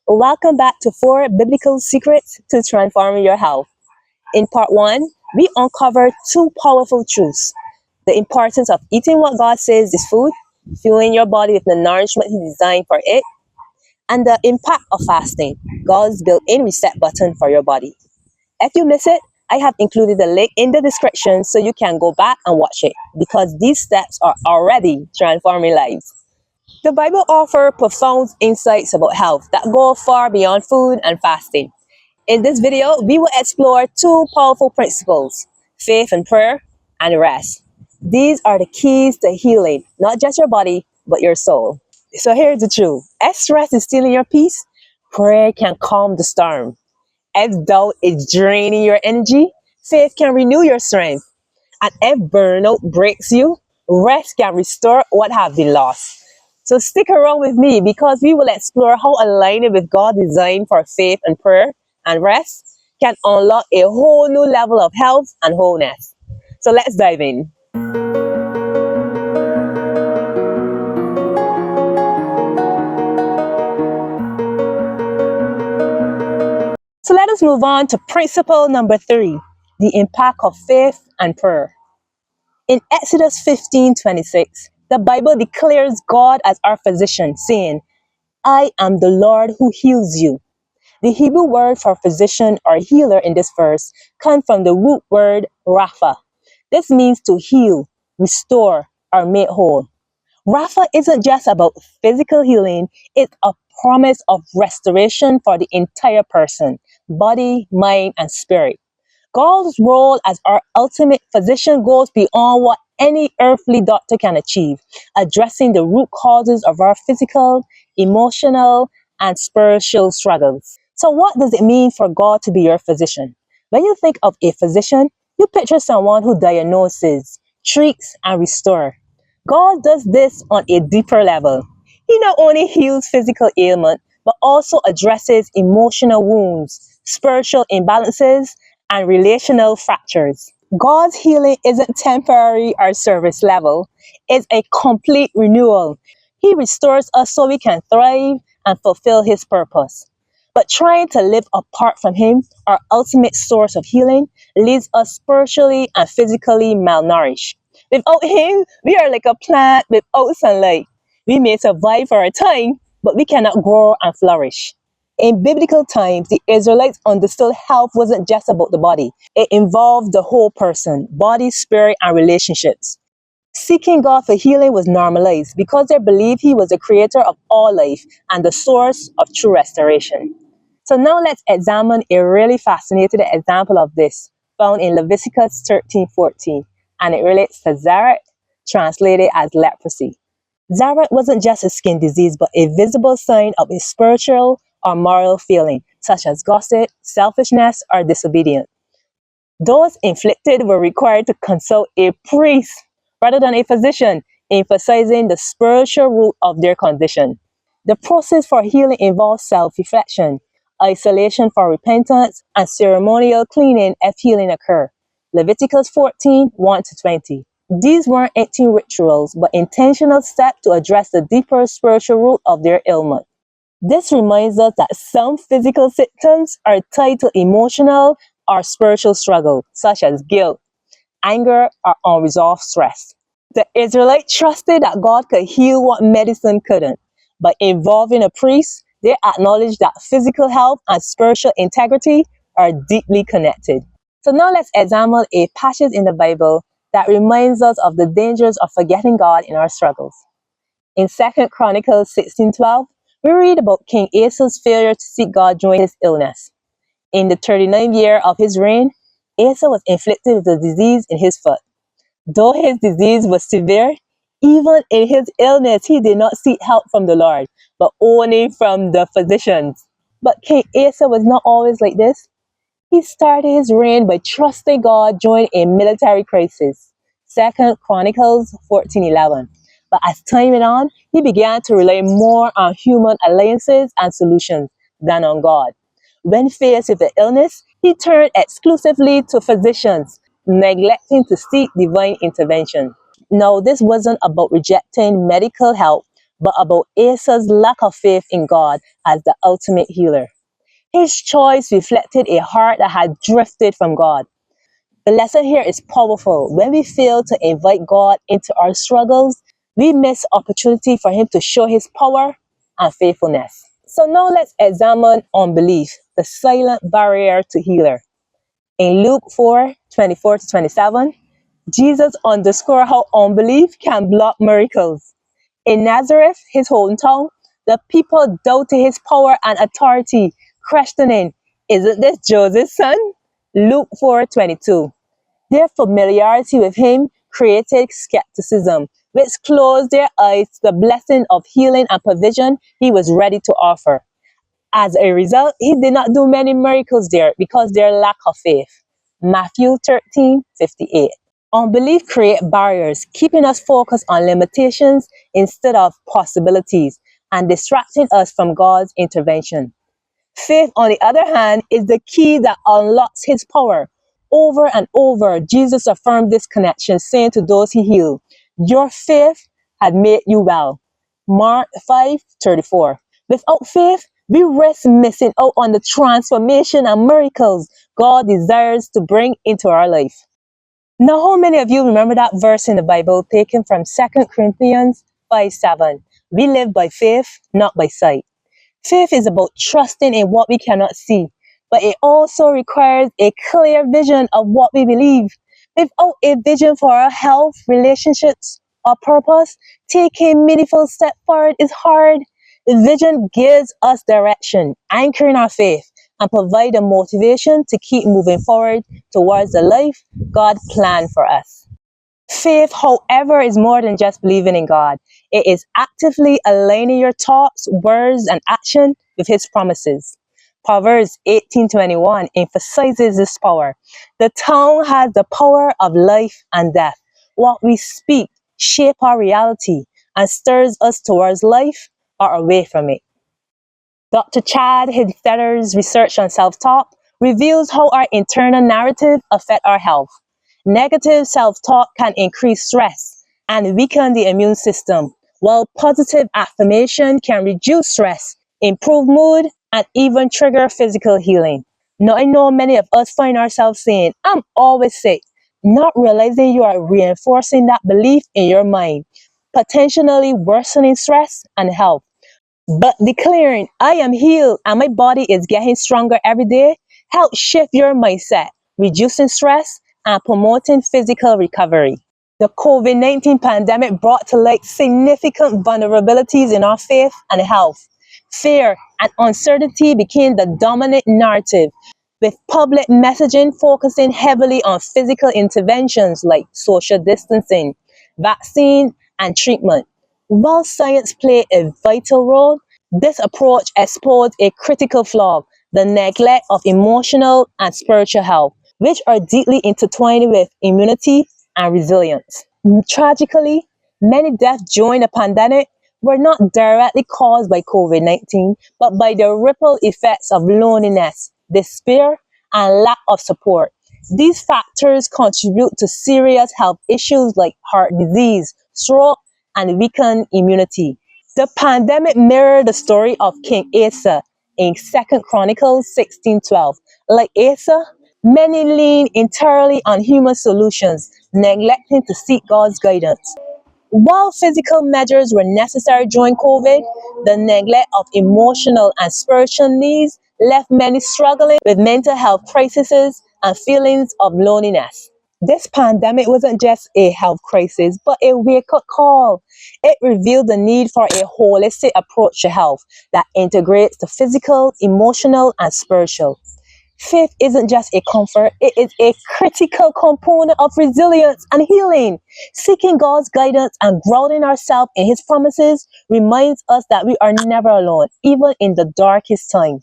Welcome back to 4 Biblical Secrets to Transforming Your Health. In part 1, we uncovered 2 powerful truths: the importance of eating what God says is food, fueling your body with the nourishment He designed for it, and the impact of fasting, God's built in reset button for your body. If you miss it, I have included the link in the description so you can go back and watch it because these steps are already transforming lives. The Bible offers profound insights about health that go far beyond food and fasting. In this video, we will explore 2 powerful principles: faith and prayer, and rest. These are the keys to healing, not just your body, but your soul. So here's the truth. If stress is stealing your peace, prayer can calm the storm. If doubt is draining your energy, faith can renew your strength. And if burnout breaks you, rest can restore what has been lost. So stick around with me because we will explore how aligning with God's design for faith and prayer and rest can unlock a whole new level of health and wholeness. So let's dive in. So let us move on to principle number 3, the impact of faith and prayer. In Exodus 15:26, the Bible declares God as our physician, saying, "I am the Lord who heals you." The Hebrew word for physician or healer in this verse comes from the root word rapha. This means to heal, restore, or make whole. Rapha isn't just about physical healing, it's a promise of restoration for the entire person, body, mind, and spirit. God's role as our ultimate physician goes beyond what any earthly doctor can achieve, addressing the root causes of our physical, emotional, and spiritual struggles. So, what does it mean for God to be your physician? When you think of a physician, you picture someone who diagnoses, treats, and restores. God does this on a deeper level. He not only heals physical ailment, but also addresses emotional wounds, spiritual imbalances, and relational fractures. God's healing isn't temporary or surface level, it's a complete renewal. He restores us so we can thrive and fulfill His purpose. But trying to live apart from Him, our ultimate source of healing, leaves us spiritually and physically malnourished. Without Him, we are like a plant without sunlight. We may survive for a time, but we cannot grow and flourish. In biblical times, the Israelites understood health wasn't just about the body. It involved the whole person, body, spirit, and relationships. Seeking God for healing was normalized because they believed He was the creator of all life and the source of true restoration. So now let's examine a really fascinating example of this, found in Leviticus 13:14, and it relates to Zaret, translated as leprosy. Zaret wasn't just a skin disease, but a visible sign of a spiritual or moral feeling, such as gossip, selfishness, or disobedience. Those inflicted were required to consult a priest rather than a physician, emphasizing the spiritual root of their condition. The process for healing involves self-reflection, isolation for repentance, and ceremonial cleaning if healing occurs. Leviticus 14:1-20. These weren't empty rituals, but intentional steps to address the deeper spiritual root of their ailment. This reminds us that some physical symptoms are tied to emotional or spiritual struggle, such as guilt, anger, or unresolved stress. The Israelites trusted that God could heal what medicine couldn't. By involving a priest, they acknowledged that physical health and spiritual integrity are deeply connected. So now let's examine a passage in the Bible that reminds us of the dangers of forgetting God in our struggles. In 2 Chronicles 16:12, we read about King Asa's failure to seek God during his illness. In the 39th year of his reign, Asa was inflicted with a disease in his foot. Though his disease was severe, even in his illness, he did not seek help from the Lord, but only from the physicians. But King Asa was not always like this. He started his reign by trusting God during a military crisis. 2 Chronicles 14:11. But as time went on, he began to rely more on human alliances and solutions than on God. When faced with the illness, he turned exclusively to physicians, neglecting to seek divine intervention. Now, this wasn't about rejecting medical help, but about Asa's lack of faith in God as the ultimate healer. His choice reflected a heart that had drifted from God. The lesson here is powerful. When we fail to invite God into our struggles, we miss opportunity for Him to show His power and faithfulness. So now let's examine unbelief, the silent barrier to healer. In Luke 4:24-27, Jesus underscored how unbelief can block miracles. In Nazareth, his hometown, the people doubted his power and authority, questioning, "Isn't this Joseph's son?" Luke 4:22. Their familiarity with him created skepticism, which closed their eyes to the blessing of healing and provision he was ready to offer. As a result, he did not do many miracles there because their lack of faith. Matthew 13:58. Unbelief creates barriers, keeping us focused on limitations instead of possibilities and distracting us from God's intervention. Faith, on the other hand, is the key that unlocks his power. Over and over, Jesus affirmed this connection, saying to those he healed, "Your faith had made you well." Mark 5:34. Without faith, we risk missing out on the transformation and miracles God desires to bring into our life. Now, how many of you remember that verse in the Bible taken from 2 Corinthians 5:7? We live by faith, not by sight. Faith is about trusting in what we cannot see, but it also requires a clear vision of what we believe. Without a vision for our health, relationships, or purpose, taking meaningful step forward is hard. The vision gives us direction, anchoring our faith, and provide the motivation to keep moving forward towards the life God planned for us. Faith, however, is more than just believing in God. It is actively aligning your thoughts, words, and action with His promises. Proverbs 18:21 emphasizes this power. The tongue has the power of life and death. What we speak shapes our reality and stirs us towards life or away from it. Dr. Chad Hidfetter's research on self-talk reveals how our internal narrative affects our health. Negative self-talk can increase stress and weaken the immune system, while positive affirmation can reduce stress, improve mood, and even trigger physical healing. Now, I know many of us find ourselves saying, "I'm always sick," not realizing you are reinforcing that belief in your mind, potentially worsening stress and health. But declaring, "I am healed and my body is getting stronger every day," helps shift your mindset, reducing stress and promoting physical recovery. The COVID-19 pandemic brought to light significant vulnerabilities in our faith and health. Fear and uncertainty became the dominant narrative, with public messaging focusing heavily on physical interventions like social distancing, vaccine, and treatment. While science played a vital role, this approach exposed a critical flaw: the neglect of emotional and spiritual health, which are deeply intertwined with immunity and resilience. Tragically, many deaths during the pandemic were not directly caused by COVID-19, but by the ripple effects of loneliness, despair, and lack of support. These factors contribute to serious health issues like heart disease, stroke, and weakened immunity. The pandemic mirrored the story of King Asa in 2 Chronicles 16:12. Like Asa, many lean entirely on human solutions, neglecting to seek God's guidance. While physical measures were necessary during COVID, the neglect of emotional and spiritual needs left many struggling with mental health crises and feelings of loneliness. This pandemic wasn't just a health crisis, but a wake-up call. It revealed the need for a holistic approach to health that integrates the physical, emotional, and spiritual. Faith isn't just a comfort, it is a critical component of resilience and healing. Seeking God's guidance and grounding ourselves in His promises reminds us that we are never alone, even in the darkest time.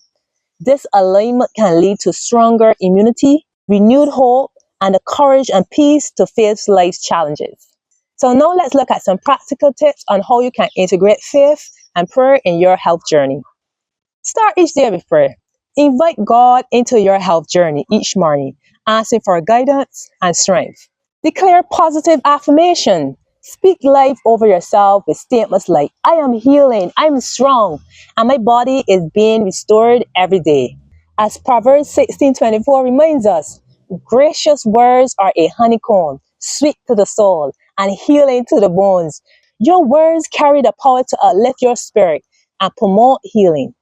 This alignment can lead to stronger immunity, renewed hope, and the courage and peace to face life's challenges. So now let's look at some practical tips on how you can integrate faith and prayer in your health journey. Start each day with prayer. Invite God into your health journey each morning, asking for guidance and strength. Declare positive affirmation. Speak life over yourself with statements like, I am healing, I'm strong, and my body is being restored every day. As Proverbs 16:24 reminds us, gracious words are a honeycomb, sweet to the soul and healing to the bones. Your words carry the power to uplift your spirit and promote healing.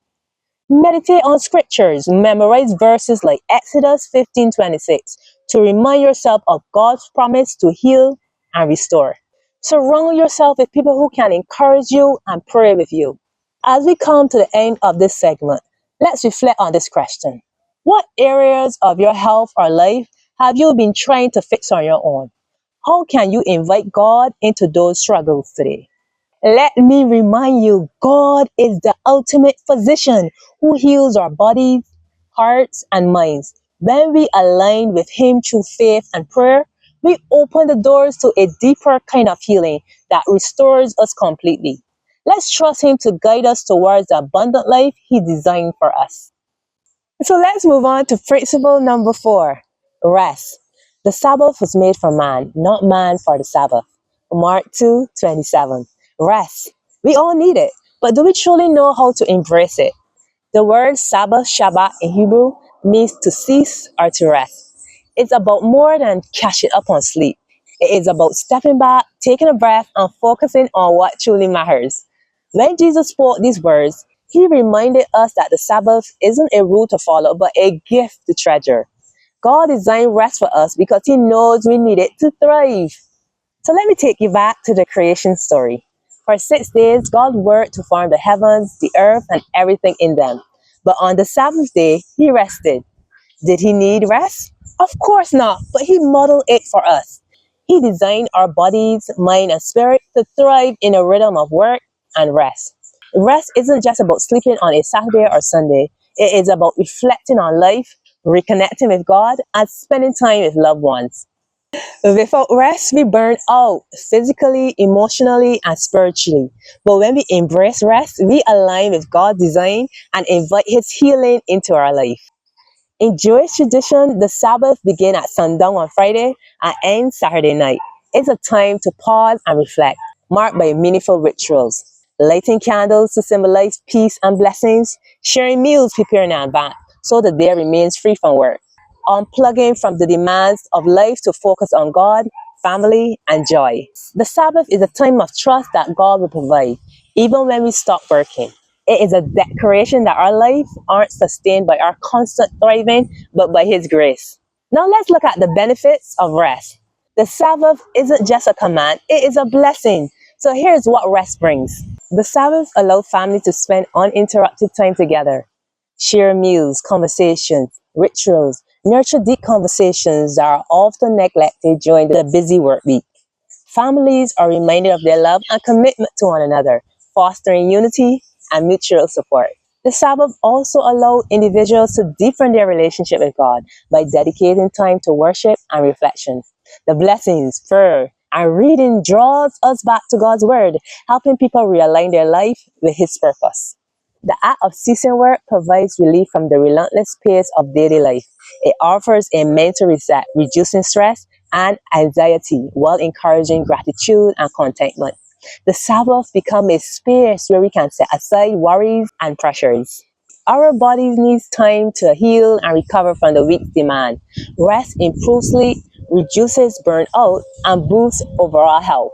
Meditate on scriptures, memorize verses like Exodus 15:26 to remind yourself of God's promise to heal and restore. Surround yourself with people who can encourage you and pray with you. As we come to the end of this segment, let's reflect on this question. What areas of your health or life have you been trying to fix on your own? How can you invite God into those struggles today? Let me remind you, God is the ultimate physician who heals our bodies, hearts, and minds. When we align with Him through faith and prayer, we open the doors to a deeper kind of healing that restores us completely. Let's trust Him to guide us towards the abundant life He designed for us. So let's move on to principle number 4, rest. The Sabbath was made for man, not man for the Sabbath. Mark 2:27. Rest. We all need it, but do we truly know how to embrace it? The word Sabbath, Shabbat in Hebrew means to cease or to rest. It's about more than catching up on sleep. It is about stepping back, taking a breath, and focusing on what truly matters. When Jesus spoke these words, He reminded us that the Sabbath isn't a rule to follow, but a gift to treasure. God designed rest for us because He knows we need it to thrive. So let me take you back to the creation story. For 6 days, God worked to form the heavens, the earth, and everything in them. But on the seventh day, He rested. Did He need rest? Of course not, but He modeled it for us. He designed our bodies, mind, and spirit to thrive in a rhythm of work and rest. Rest isn't just about sleeping on a Saturday or Sunday. It is about reflecting on life, reconnecting with God, and spending time with loved ones. Without rest, we burn out physically, emotionally, and spiritually. But when we embrace rest, we align with God's design and invite His healing into our life. In Jewish tradition, the Sabbath begins at sundown on Friday and ends Saturday night. It's a time to pause and reflect, marked by meaningful rituals. Lighting candles to symbolize peace and blessings, sharing meals prepared in advance so the day remains free from work, unplugging from the demands of life to focus on God, family, and joy. The Sabbath is a time of trust that God will provide, even when we stop working. It is a declaration that our lives aren't sustained by our constant thriving, but by His grace. Now let's look at the benefits of rest. The Sabbath isn't just a command, it is a blessing. So here's what rest brings. The Sabbath allows families to spend uninterrupted time together, share meals, conversations, rituals, nurture deep conversations that are often neglected during the busy work week. Families are reminded of their love and commitment to one another, fostering unity and mutual support. The Sabbath also allows individuals to deepen their relationship with God by dedicating time to worship and reflection. The blessings, prayer, and reading draws us back to God's Word, helping people realign their life with His purpose. The act of ceasing work provides relief from the relentless pace of daily life. It offers a mental reset, reducing stress and anxiety while encouraging gratitude and contentment. The Sabbath becomes a space where we can set aside worries and pressures. Our bodies need time to heal and recover from the week's demand. Rest improves sleep, reduces burnout, and boosts overall health.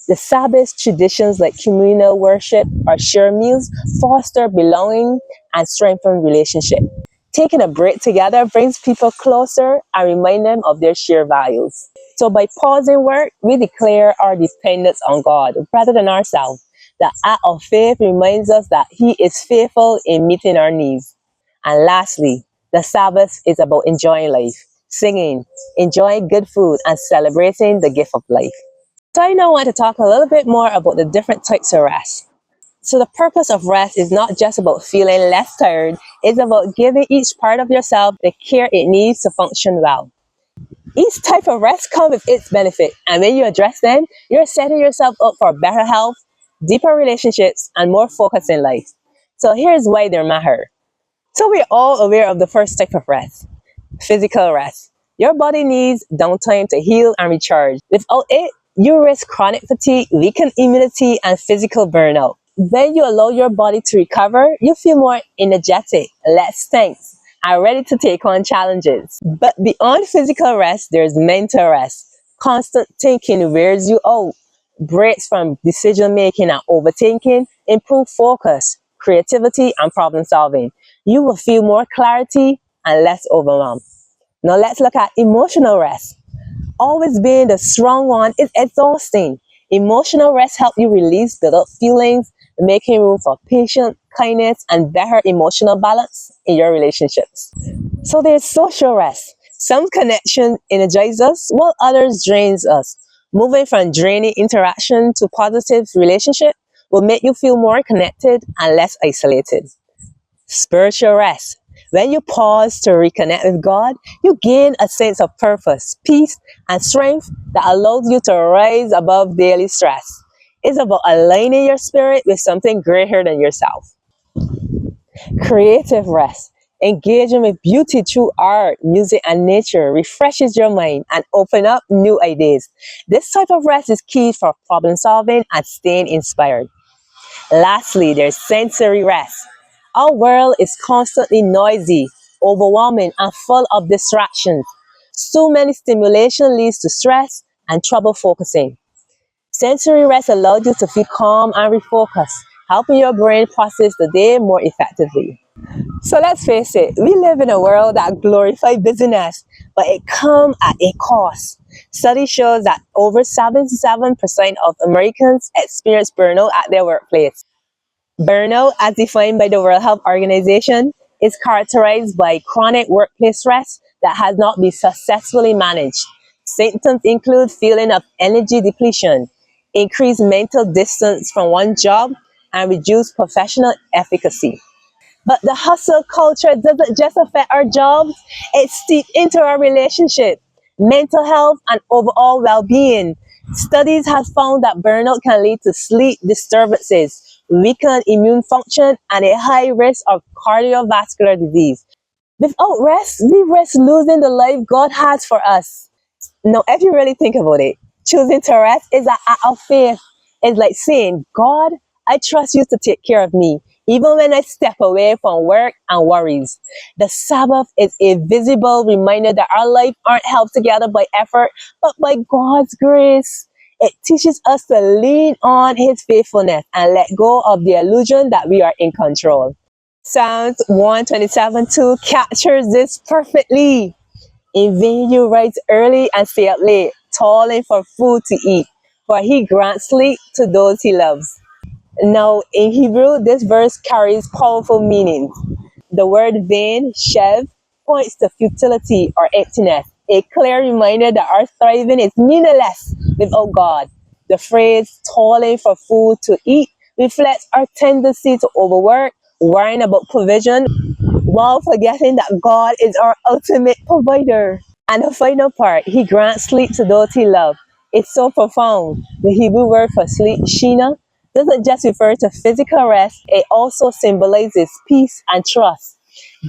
The Sabbath traditions like communal worship or shared meals foster belonging and strengthen relationships. Taking a break together brings people closer and remind them of their shared values. So by pausing work, we declare our dependence on God rather than ourselves. The act of faith reminds us that He is faithful in meeting our needs. And lastly, the Sabbath is about enjoying life, singing, enjoying good food, and celebrating the gift of life. So I now want to talk a little bit more about the different types of rest. So the purpose of rest is not just about feeling less tired, it's about giving each part of yourself the care it needs to function well. Each type of rest comes with its benefit, and when you address them, you're setting yourself up for better health, deeper relationships, and more focus in life. So here's why they matter. So we're all aware of the first type of rest, physical rest. Your body needs downtime to heal and recharge. Without it, You risk chronic fatigue, weakened immunity, and physical burnout. When you allow your body to recover, you feel more energetic, less tense, and ready to take on challenges. But beyond physical rest, there's mental rest. Constant thinking wears you out. Breaks from decision making and overthinking improve focus, creativity, and problem solving. You will feel more clarity and less overwhelmed. Now let's look at emotional rest. Always being the strong one is exhausting. Emotional rest helps you release built up feelings, making room for patience, kindness, and better emotional balance in your relationships. So there's social rest. Some connection energize us while others drains us. Moving from draining interaction to positive relationship will make you feel more connected and less isolated. Spiritual rest. When you pause to reconnect with God, you gain a sense of purpose, peace, and strength that allows you to rise above daily stress. It's about aligning your spirit with something greater than yourself. Creative rest. Engaging with beauty through art, music, and nature refreshes your mind and open up new ideas. This type of rest is key for problem solving and staying inspired. Lastly, there's sensory rest. Our world is constantly noisy, overwhelming, and full of distractions. So many stimulation leads to stress and trouble focusing. Sensory rest allows you to feel calm and refocus, helping your brain process the day more effectively. So let's face it, we live in a world that glorifies busyness, but it comes at a cost. Study shows that over 77% of Americans experience burnout at their workplace. Burnout, as defined by the World Health Organization, is characterized by chronic workplace stress that has not been successfully managed. Symptoms include feeling of energy depletion, increased mental distance from one job, and reduced professional efficacy. But the hustle culture doesn't just affect our jobs, it's steeped into our relationship, mental health, and overall well being. Studies have found that burnout can lead to sleep disturbances, weakened immune function, and a high risk of cardiovascular disease. Without rest, we risk losing the life God has for us. Now, if you really think about it, choosing to rest is an act of faith. It's like saying, God, I trust you to take care of me, even when I step away from work and worries. The Sabbath is a visible reminder that our life aren't held together by effort, but by God's grace. It teaches us to lean on His faithfulness and let go of the illusion that we are in control. Psalms 127:2 captures this perfectly. In vain you rise early and stay up late, toiling for food to eat, for He grants sleep to those He loves. Now, in Hebrew, this verse carries powerful meanings. The word vain, shev, points to futility or emptiness, a clear reminder that our thriving is meaningless without God. The phrase toiling for food to eat reflects our tendency to overwork, worrying about provision, while forgetting that God is our ultimate provider. And the final part, He grants sleep to those He loves. It's so profound. The Hebrew word for sleep, shina, doesn't just refer to physical rest, it also symbolizes peace and trust.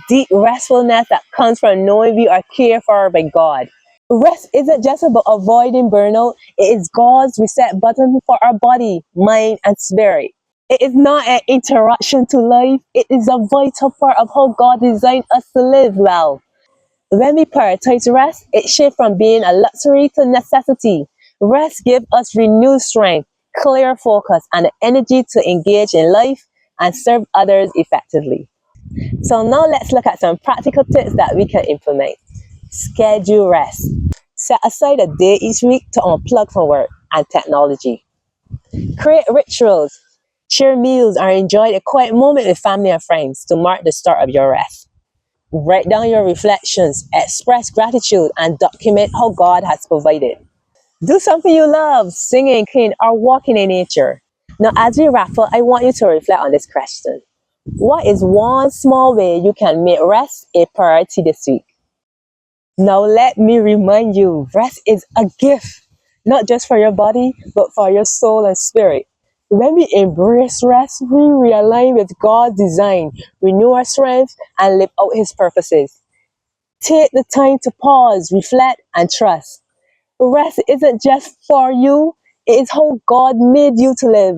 Deep restfulness that comes from knowing we are cared for by God. Rest isn't just about avoiding burnout, it is God's reset button for our body, mind, and spirit. It is not an interruption to life, it is a vital part of how God designed us to live well. When we prioritize rest, it shifts from being a luxury to necessity. Rest gives us renewed strength, clear focus, and the energy to engage in life and serve others effectively. So now let's look at some practical tips that we can implement. Schedule rest. Set aside a day each week to unplug from work and technology. Create rituals. Share meals or enjoy a quiet moment with family and friends to mark the start of your rest. Write down your reflections, express gratitude, and document how God has provided. Do something you love, singing, cleaning, or walking in nature. Now, as we wrap up, I want you to reflect on this question. What is one small way you can make rest a priority this week? Now, let me remind you, rest is a gift, not just for your body, but for your soul and spirit. When we embrace rest, we realign with God's design, renew our strength, and live out His purposes. Take the time to pause, reflect, and trust. Rest isn't just for you, it is how God made you to live.